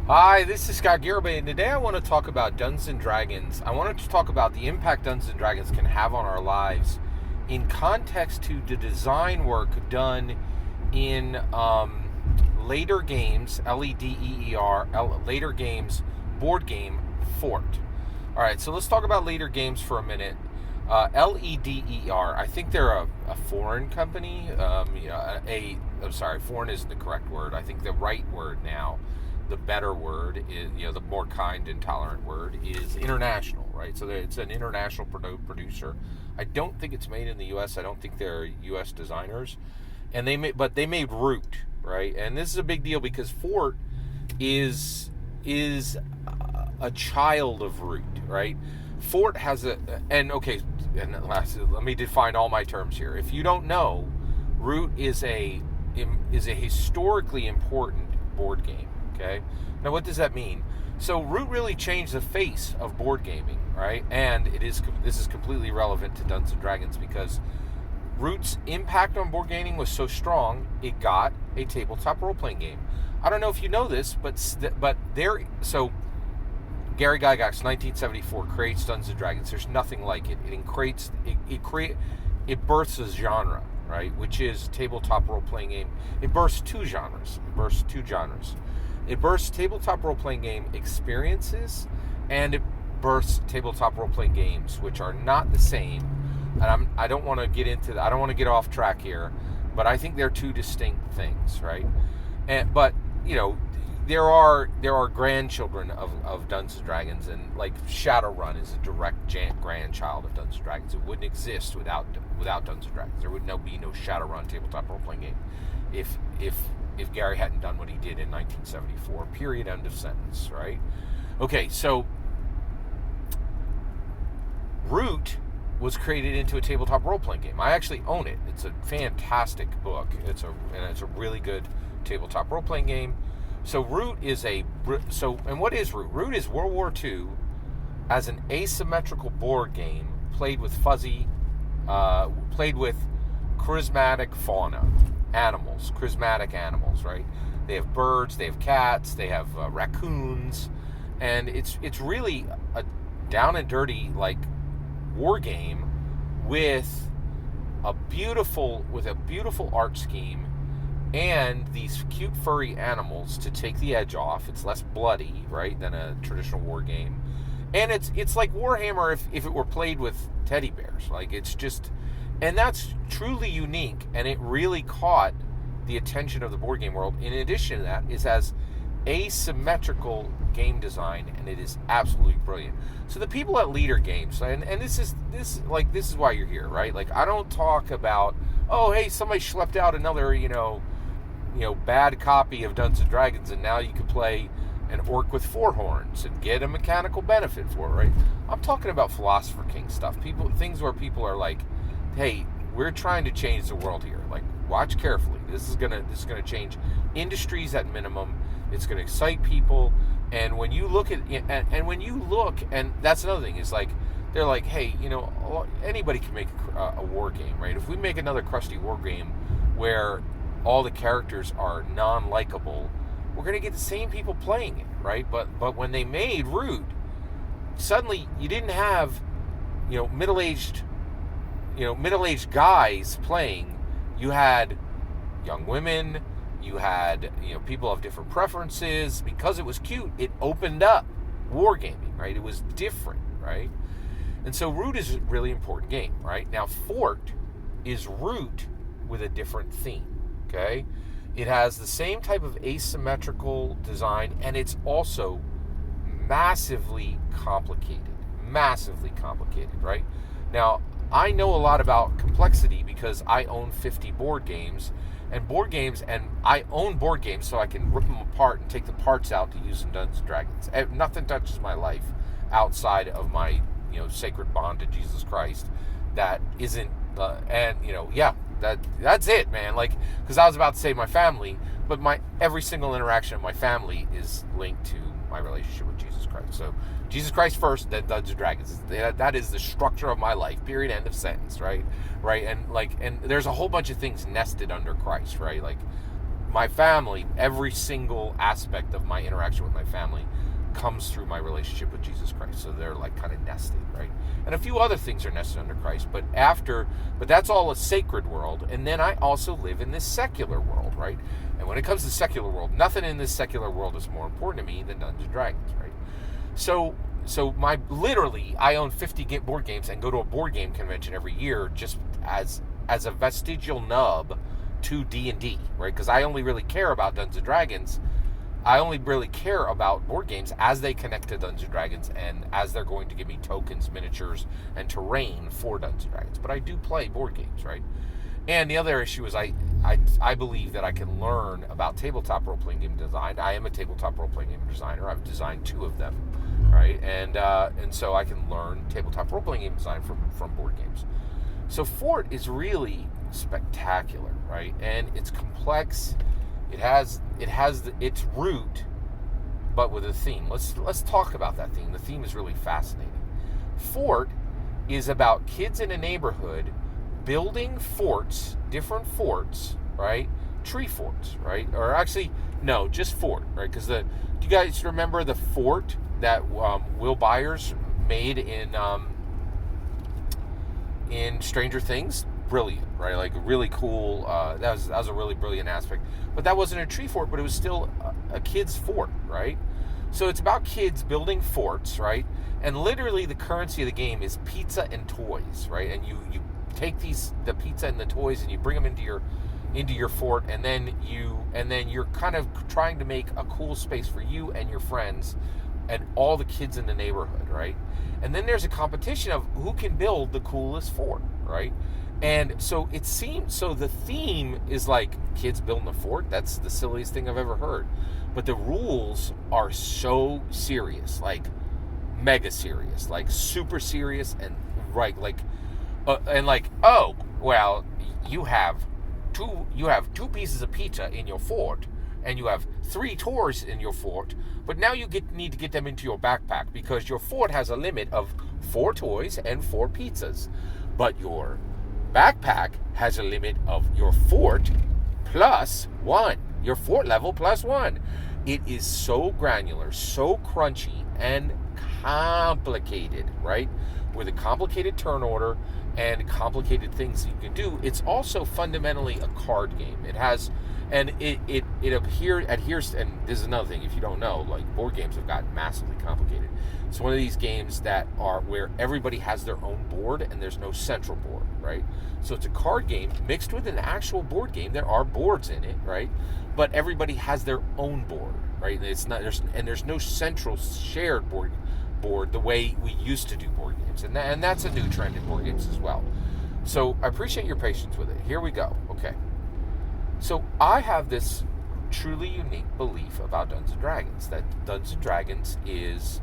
Hi, this is Scott Garibay, and today I want to talk about Dungeons and Dragons. I wanted to talk about the impact Dungeons and Dragons can have on our lives in context to the design work done in later games, LEDEER, later games, board game Fort. All right, so let's talk about later games for a minute. LEDER, I think they're a foreign company. I'm sorry, foreign isn't the correct word. I think the right word now, the better word is, the more kind and tolerant word is international, right? So it's an international producer. I don't think it's made in the U.S. I don't think they're U.S. designers, and but they made Root, right? And this is a big deal because Fort is a child of Root, right? Fort has let me define all my terms here. If you don't know, Root is a historically important board game. Okay, now what does that mean? So Root really changed the face of board gaming, right? And this is completely relevant to Dungeons and Dragons because Root's impact on board gaming was so strong it got a tabletop role playing game. I don't know if you know this, but Gary Gygax, 1974, creates Dungeons and Dragons. There's nothing like it. It births a genre, right? Which is tabletop role playing game. It births two genres. It bursts tabletop role-playing game experiences, and it bursts tabletop role-playing games, which are not the same. And I don't want to get into that. I don't want to get off track here, but I think they're two distinct things, right? But there are grandchildren of Dungeons and Dragons, and like Shadowrun is a direct grandchild of Dungeons and Dragons. It wouldn't exist without Dungeons and Dragons. There would be no Shadowrun tabletop role-playing game if Gary hadn't done what he did in 1974. Period. End of sentence, right? Okay, so Root was created into a tabletop role-playing game. I actually own it. It's a fantastic book. It's a really good tabletop role-playing game. So Root is and what is Root? Root is World War II as an asymmetrical board game played with charismatic fauna. Charismatic animals, right? They have birds, they have cats, they have raccoons, and it's really a down and dirty like war game with a beautiful art scheme and these cute furry animals to take the edge off. It's less bloody, right, than a traditional war game, and it's like Warhammer if it were played with teddy bears. Like it's just. And that's truly unique, and it really caught the attention of the board game world. In addition to that, it has asymmetrical game design, and it is absolutely brilliant. So the people at Leader Games, and this is why you're here, right? Like I don't talk about, oh hey, somebody schlepped out another bad copy of Dungeons and Dragons, and now you can play an orc with four horns and get a mechanical benefit for it, right? I'm talking about Philosopher King stuff. Things where people are like, hey, we're trying to change the world here. Like, watch carefully. This is gonna change industries at minimum. It's gonna excite people. And when you look and that's another thing is like they're like, hey, anybody can make a war game, right? If we make another crusty war game where all the characters are non-likable, we're gonna get the same people playing it, right? But when they made Root, suddenly you didn't have middle-aged guys playing. You had young women, you had people of different preferences. Because it was cute, it opened up wargaming, right? It was different, right? And so Root is a really important game, right? Now Fort is Root with a different theme, okay? It has the same type of asymmetrical design, and it's also massively complicated, right? Now I know a lot about complexity because I own 50 board games, and I own board games so I can rip them apart and take the parts out to use in Dungeons and Dragons. Nothing touches my life outside of my sacred bond to Jesus Christ. That isn't, that's it, man. Like, because I was about to say my family, but every single interaction of my family is linked to my relationship with Jesus Christ. So Jesus Christ first, then Dungeons and Dragons. That is the structure of my life. Period. End of sentence. Right. And there's a whole bunch of things nested under Christ. Right. Like my family, every single aspect of my interaction with my family comes through my relationship with Jesus Christ. So they're like kind of nested, right? And a few other things are nested under Christ, but that's all a sacred world. And then I also live in this secular world, right? And when it comes to the secular world, nothing in this secular world is more important to me than Dungeons and Dragons, right? So literally, I own 50 board games and go to a board game convention every year just as a vestigial nub to D&D, right? Because I only really care about Dungeons and Dragons. I only really care about board games as they connect to Dungeons & Dragons and as they're going to give me tokens, miniatures, and terrain for Dungeons & Dragons. But I do play board games, right? And the other issue is I believe that I can learn about tabletop role-playing game design. I am a tabletop role-playing game designer. I've designed 2 of them, right? And so I can learn tabletop role-playing game design from board games. So Fort is really spectacular, right? And it's complex. It has its root, but with a theme. Let's talk about that theme. The theme is really fascinating. Fort is about kids in a neighborhood building forts, different forts, right? Tree forts, right? Or actually, no, just fort, right? Because do you guys remember the fort that Will Byers made in Stranger Things? Brilliant, right? Like really cool. That was a really brilliant aspect. But that wasn't a tree fort, but it was still a kid's fort, right? So it's about kids building forts, right? And literally the currency of the game is pizza and toys, right? And you take the pizza and the toys and you bring them into your fort, and then you're kind of trying to make a cool space for you and your friends and all the kids in the neighborhood, right? And then there's a competition of who can build the coolest fort, right? And so the theme is like kids building a fort. That's the silliest thing I've ever heard. But the rules are so serious, like mega serious, like super serious, and right, oh, well, you have two pieces of pizza in your fort, and you have 3 toys in your fort, but now you need to get them into your backpack because your fort has a limit of 4 toys and 4 pizzas. But your backpack has a limit of your fort plus 1. Your fort level plus 1. It is so granular, so crunchy, and complicated, right? With a complicated turn order and complicated things you can do. It's also fundamentally a card game. It has, and it adheres, and this is another thing, if you don't know, like board games have gotten massively complicated. It's one of these games that are where everybody has their own board and there's no central board, right? So it's a card game mixed with an actual board game. There are boards in it, right? But everybody has their own board, right? It's not there's no central shared board the way we used to do board games, and that's a new trend in board games as well. So I appreciate your patience with it. Here we go. Okay. So I have this truly unique belief about Dungeons and Dragons, that Dungeons and Dragons is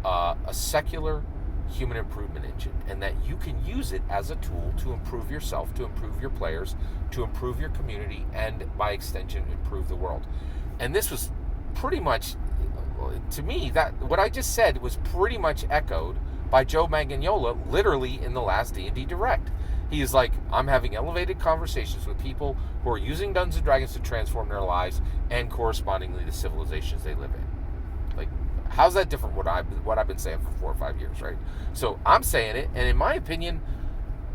a secular human improvement engine, and that you can use it as a tool to improve yourself, to improve your players, to improve your community, and by extension, improve the world. And this was pretty much, to me, that what I just said was pretty much echoed by Joe Manganiello literally in the last D&D Direct. He is like, I'm having elevated conversations with people who are using Dungeons & Dragons to transform their lives and correspondingly the civilizations they live in. Like, how's that different from what I've been saying for 4 or 5 years, right? So I'm saying it, and in my opinion,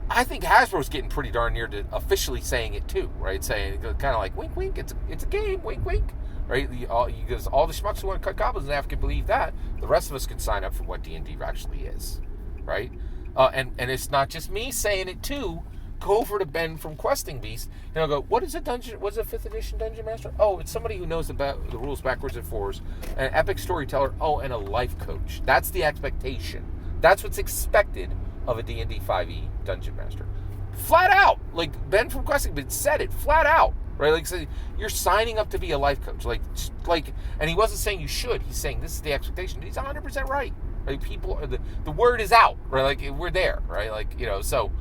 I think Hasbro's getting pretty darn near to officially saying it too, right? Saying kind of like, wink, wink, it's a game, wink, wink. Right, because all the schmucks who want to cut goblins in half can believe that. The rest of us can sign up for what D&D actually is, right? And it's not just me saying it too. Go over to Ben from Questing Beast, and I'll go, what is a 5th edition Dungeon Master? Oh, it's somebody who knows the rules backwards and forwards, an epic storyteller, and a life coach. That's the expectation. That's what's expected of a D&D 5e Dungeon Master. Flat out, like Ben from Questing Beast said it, flat out. Right, like so you're signing up to be a life coach, like, and he wasn't saying you should. He's saying this is the expectation. He's 100% right. Right, people are the word is out. Right, like we're there. Right, like So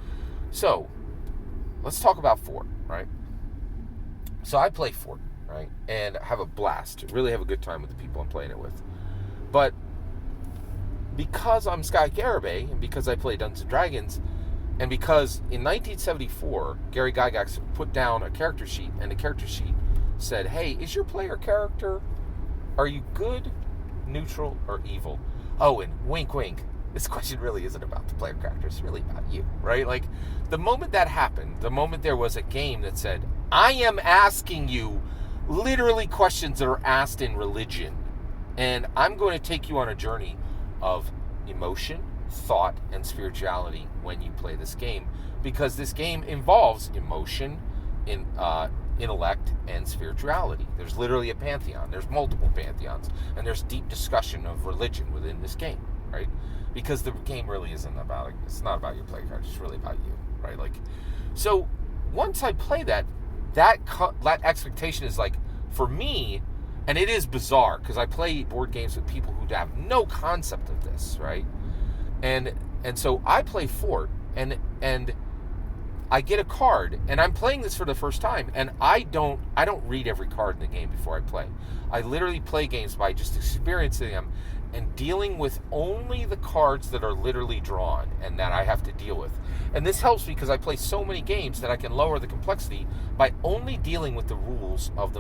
let's talk about Fort. Right. So I play Fort, right, and have a blast. Really have a good time with the people I'm playing it with. But because I'm Scott Garibay and because I play Dungeons and Dragons. And because in 1974, Gary Gygax put down a character sheet, and the character sheet said, hey, is your player character, are you good, neutral, or evil? Oh, and wink, wink, this question really isn't about the player character. It's really about you, right? Like, the moment that happened, the moment there was a game that said, I am asking you literally questions that are asked in religion, and I'm going to take you on a journey of emotion, thought, and spirituality when you play this game, because this game involves emotion, intellect, and spirituality. There's literally a pantheon. There's multiple pantheons, and there's deep discussion of religion within this game, right? Because the game really isn't about, it's not about your player character, it's really about you, right? Like, so once I play that expectation is like, for me, and it is bizarre because I play board games with people who have no concept of this, right? And so I play Fort, and I get a card, and I'm playing this for the first time, and I don't read every card in the game before I play. I literally play games by just experiencing them and dealing with only the cards that are literally drawn and that I have to deal with. And this helps me because I play so many games that I can lower the complexity by only dealing with the rules of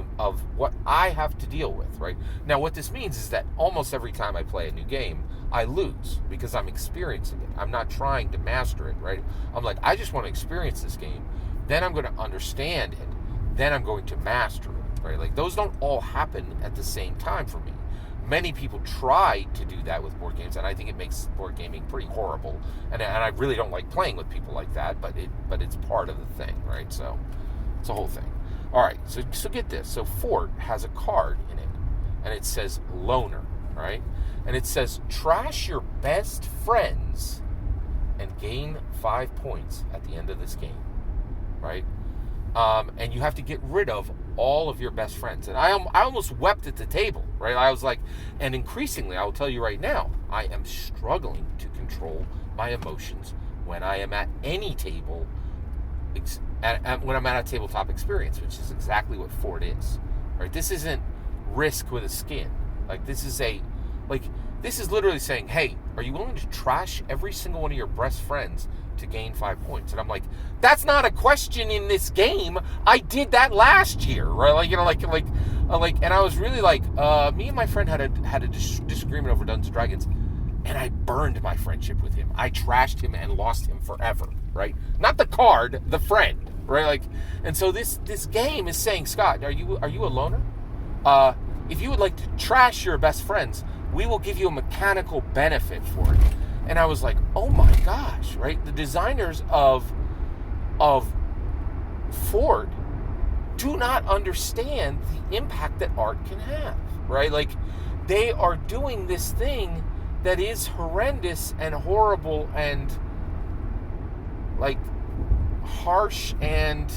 what I have to deal with, right? Now, what this means is that almost every time I play a new game, I lose because I'm experiencing it. I'm not trying to master it, right? I'm like, I just want to experience this game. Then I'm going to understand it. Then I'm going to master it, right? Like, those don't all happen at the same time for me. Many people try to do that with board games, and I think it makes board gaming pretty horrible. And I really don't like playing with people like that, but it's part of the thing, right? So it's a whole thing. All right, so get this. So Fort has a card in it, and it says Loner, right? And it says trash your best friends and gain 5 points at the end of this game, right? And you have to get rid of all of your best friends. And I almost wept at the table, right? I was like, and increasingly, I will tell you right now, I am struggling to control my emotions when I am at any table, when I'm at a tabletop experience, which is exactly what Fort is, right? This isn't Risk with a skin. Like, this is literally saying, hey, are you willing to trash every single one of your best friends to gain 5 points? And I'm like, that's not a question in this game. I did that last year, right? Like, and I was really like, me and my friend had a disagreement over Dungeons & Dragons, and I burned my friendship with him. I trashed him and lost him forever, right? Not the card, the friend, right? Like, and so this game is saying, Scott, are you a loner? If you would like to trash your best friends, we will give you a mechanical benefit for it. And I was like, oh my gosh, right? The designers of Ford do not understand the impact that art can have, right? Like, they are doing this thing that is horrendous and horrible and, like, harsh and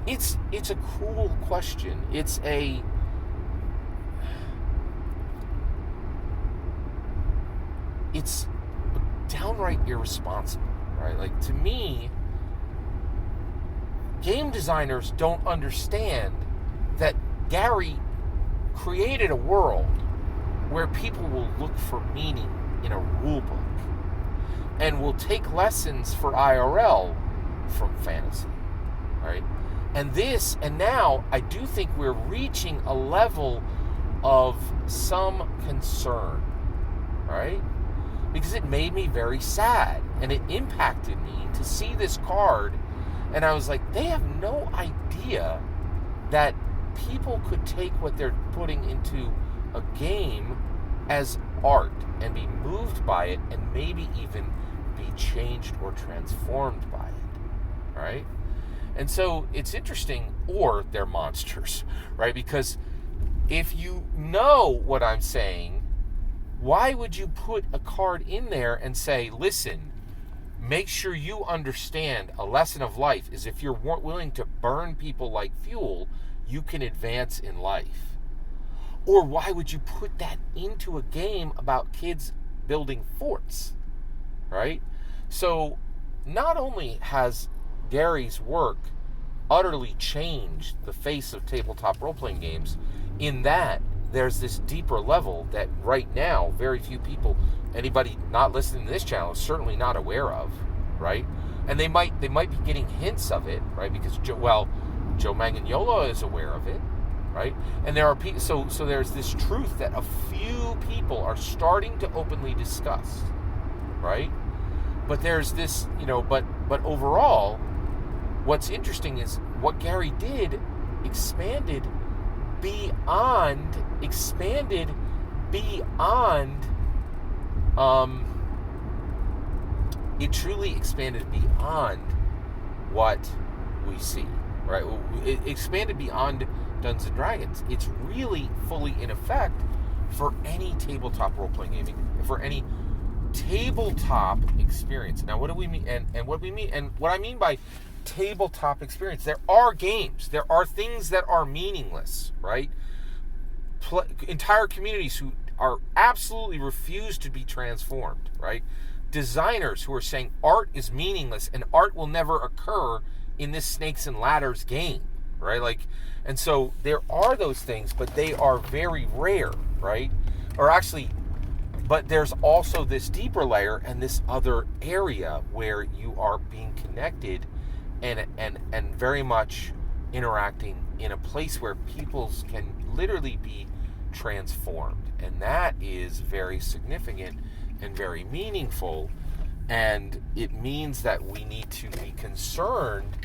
it's a cruel question. It's downright irresponsible, right? Like, to me, game designers don't understand that Gary created a world where people will look for meaning in a rule book and will take lessons for IRL from fantasy, right? And now I do think we're reaching a level of some concern, right? Because it made me very sad, and it impacted me to see this card, and I was like, they have no idea that people could take what they're putting into a game as art and be moved by it and maybe even be changed or transformed by it, right? And so it's interesting, or they're monsters, right? Because if you know what I'm saying, why would you put a card in there and say, listen, make sure you understand a lesson of life is if you're willing to burn people like fuel, you can advance in life? Or why would you put that into a game about kids building forts, right? So not only has Gary's work utterly changed the face of tabletop role-playing games, in that there's this deeper level that right now very few people, anybody not listening to this channel, is certainly not aware of, right? and they might be getting hints of it, right? Because Joe Manganiello is aware of it, right? And there are people. So there's this truth that a few people are starting to openly discuss, right? But there's this, but overall, what's interesting is what Gary did expanded beyond. It truly expanded beyond what we see, right? It expanded beyond Dungeons and Dragons. It's really fully in effect for any tabletop role-playing gaming, for any tabletop experience. Now, what do we mean? And what we mean, and what I mean by tabletop experience, there are games, there are things that are meaningless, right? Entire communities who are absolutely refused to be transformed, right? Designers who are saying art is meaningless and art will never occur in this Snakes and Ladders game, right? And so there are those things, but they are very rare, right? Or actually, but there's also this deeper layer and this other area where you are being connected and very much interacting in a place where peoples can literally be transformed. And that is very significant and very meaningful. And it means that we need to be concerned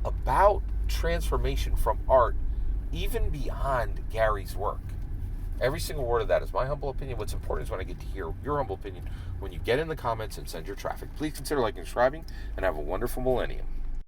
about transformation from art, even beyond Gary's work. Every single word of that is my humble opinion. What's important is when I get to hear your humble opinion when you get in the comments and send your traffic. Please consider liking and subscribing, and have a wonderful millennium.